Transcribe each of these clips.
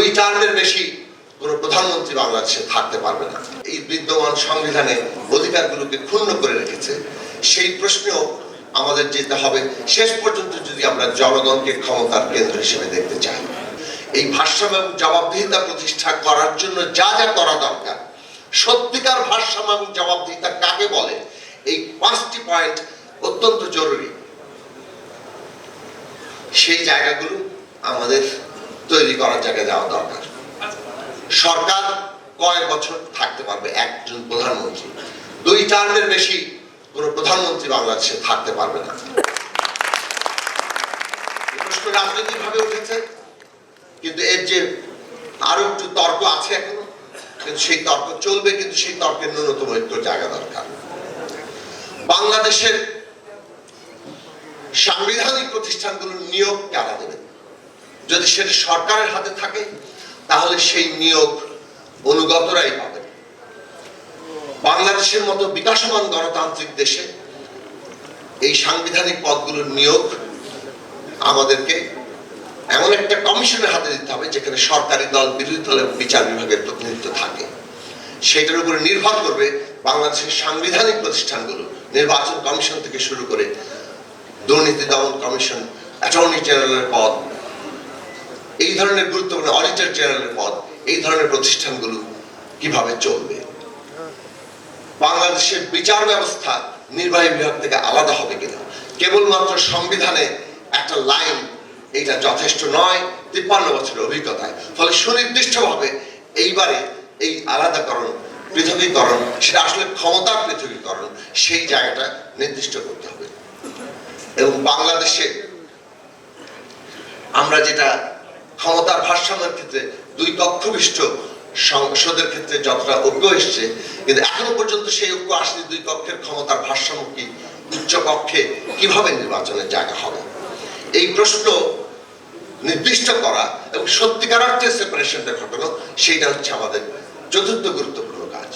দুই টার্মের বেশি কোন প্রধানমন্ত্রী বাংলাদেশে থাকতে পারবে না। এই বিদ্যমান সংবিধানে অধিকারগুলোকে ক্ষুণ্ণ করে রেখেছে। সেই প্রশ্নেও আমাদের যেতে হবে শেষ পর্যন্ত যদি আমরা জনগণকে ক্ষমতার কেন্দ্র হিসেবে দেখতে চাই। এই ভারসাম্য এবং জবাবদিহিতা প্রতিষ্ঠা করার জন্য যা যা করা দরকার, সত্যিকার ভারসাম্য এবং জবাবদিহিতা কাকে বলে, এই 5টি পয়েন্ট অত্যন্ত জরুরি। সেই জায়গাগুলো আমাদের তৈরি করার জায়গায় দেওয়া দরকার। সরকার কয়েক বছর থাকতে পারবে একজন প্রধানমন্ত্রী, দুই টার্মের বেশি কোন প্রধানমন্ত্রী বাংলাদেশে থাকতে পারবে না। প্রশ্ন রাজনৈতিক ভাবে উঠেছে, কিন্তু এর যে আরো একটু তর্ক আছে এখনো, কিন্তু সেই তর্ক চলবে, কিন্তু সেই তর্কের ন্যূনতম একটু জায়গা দরকার। বাংলাদেশের সাংবিধানিক প্রতিষ্ঠানগুলোর নিয়োগ কারা দেবেন? যদি সেটা সরকারের হাতে থাকে তাহলে সেই নিয়োগ অনুগতরাই পাবে। বাংলাদেশের মতো বিকাশমান গণতান্ত্রিক দেশে এই সাংবিধানিক পদগুলোর নিয়োগ আমাদেরকে এমন একটা কমিশনের হাতে দিতে হবে যেখানে সরকারি দল, বিরোধী দল এবং বিচার বিভাগের প্রতিনিধিত্ব থাকে। সেটার উপরে নির্ভর করবে বাংলাদেশের সাংবিধানিক প্রতিষ্ঠানগুলো, নির্বাচন কমিশন থেকে শুরু করে দুর্নীতি দমন কমিশন, অ্যাটর্নি জেনারেলের পদ, এই ধরনের গুরুত্বপূর্ণ অডিটর জেনারেলের পদ, এই ধরনের প্রতিষ্ঠানগুলো কিভাবে চলবে। বাংলাদেশের বিচার ব্যবস্থা নির্বাহী বিভাগ থেকে আলাদা হবে কিনা, কেবলমাত্র সংবিধানে একটা লাইন এটা যথেষ্ট নয় 53 বছরের অভিজ্ঞতায়। ফলে সুনির্দিষ্টভাবে এইবারে এই আলাদাকরণ, পৃথকীকরণ, সেটা আসলে ক্ষমতার পৃথকীকরণ, সেই জায়গাটা নির্দিষ্ট করতে হবে। এবং বাংলাদেশে আমরা যেটা ক্ষমতার ভারসাম্যের ক্ষেত্রে দুই কক্ষ বিশিষ্ট সংসদের ক্ষেত্রে যতটা ঐক্য এসছে, কিন্তু এখনো পর্যন্ত সেই ঐক্য আসলে দুই কক্ষের ক্ষমতার ভারসাম্য কি, উচ্চ কক্ষে কিভাবে নির্বাচনের জায়গা হবে, এই প্রশ্ন নির্দিষ্ট করা এবং সত্যিকার অর্থে সেপারেশনটা ঘটানো, সেইটা হচ্ছে আমাদের চতুর্থ গুরুত্বপূর্ণ কাজ।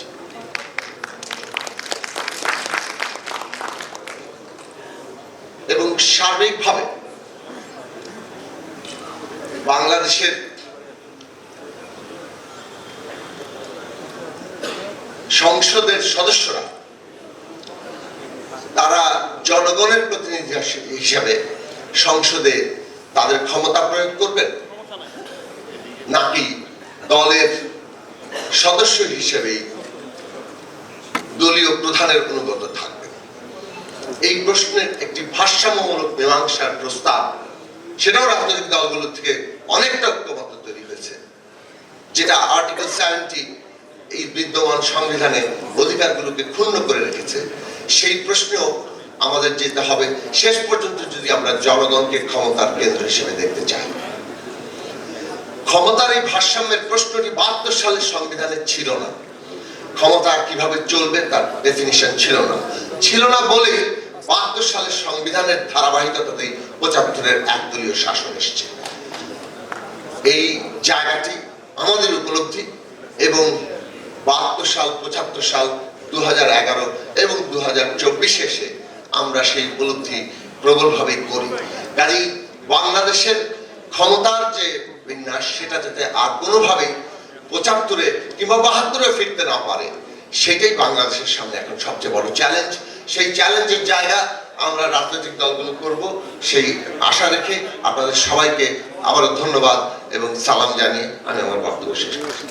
এবং সার্বিকভাবে বাংলাদেশের সংসদের সদস্যরা তারা জনগণের প্রতিনিধি হিসাবে সংসদে তাদের ক্ষমতা প্রয়োগ করবেন, নাকি দলের সদস্য হিসেবে দলীয় প্রধানের অনুগত থাকবেন? এই প্রশ্নের একটি ভারসাম্যমূলক মীমাংসার প্রস্তাব, সেটাও রাজনৈতিক দলগুলো থেকে অনেকটা ঐক্যমত্য তৈরি হয়েছে, যেটা আর্টিকেল 70 এই বিদ্যমান সংবিধানে অধিকারগুলোকে ক্ষুণ্ণ করে রেখেছে। সেই প্রশ্নেও আমাদের যেতে হবে শেষ পর্যন্ত যদি আমরা জনগণকে ক্ষমতার কেন্দ্র হিসেবে দেখতে চাই। ক্ষমতার এই ভারসাম্যের প্রশ্নটি 72 সালের সংবিধানে ছিল না। ক্ষমতা কিভাবে চলবে তার ডেফিনিশন ছিল না বলে 72 সালের সংবিধানের ধারাবাহিকতাতেই 75-এর একদলীয় শাসন এসেছে। এই জায়গাটি আমাদের উপলব্ধি, এবং 72 সাল, 75 সাল, 2011 এবং 2024 এসে আমরা সেই উপলব্ধি প্রবলভাবে করি। কাজেই বাংলাদেশের ক্ষমতার যে বিন্যাস, সেটা যাতে আর কোনোভাবে 75-এ কিংবা 72-এ ফিরতে না পারে, সেটাই বাংলাদেশের সামনে এখন সবচেয়ে বড় চ্যালেঞ্জ। সেই চ্যালেঞ্জের জায়গা আমরা রাজনৈতিক দলগুলো করব, সেই আশা রেখে আপনাদের সবাইকে আবারও ধন্যবাদ এবং সালাম জানিয়ে আমি আমার বক্তব্য শেষ করছি।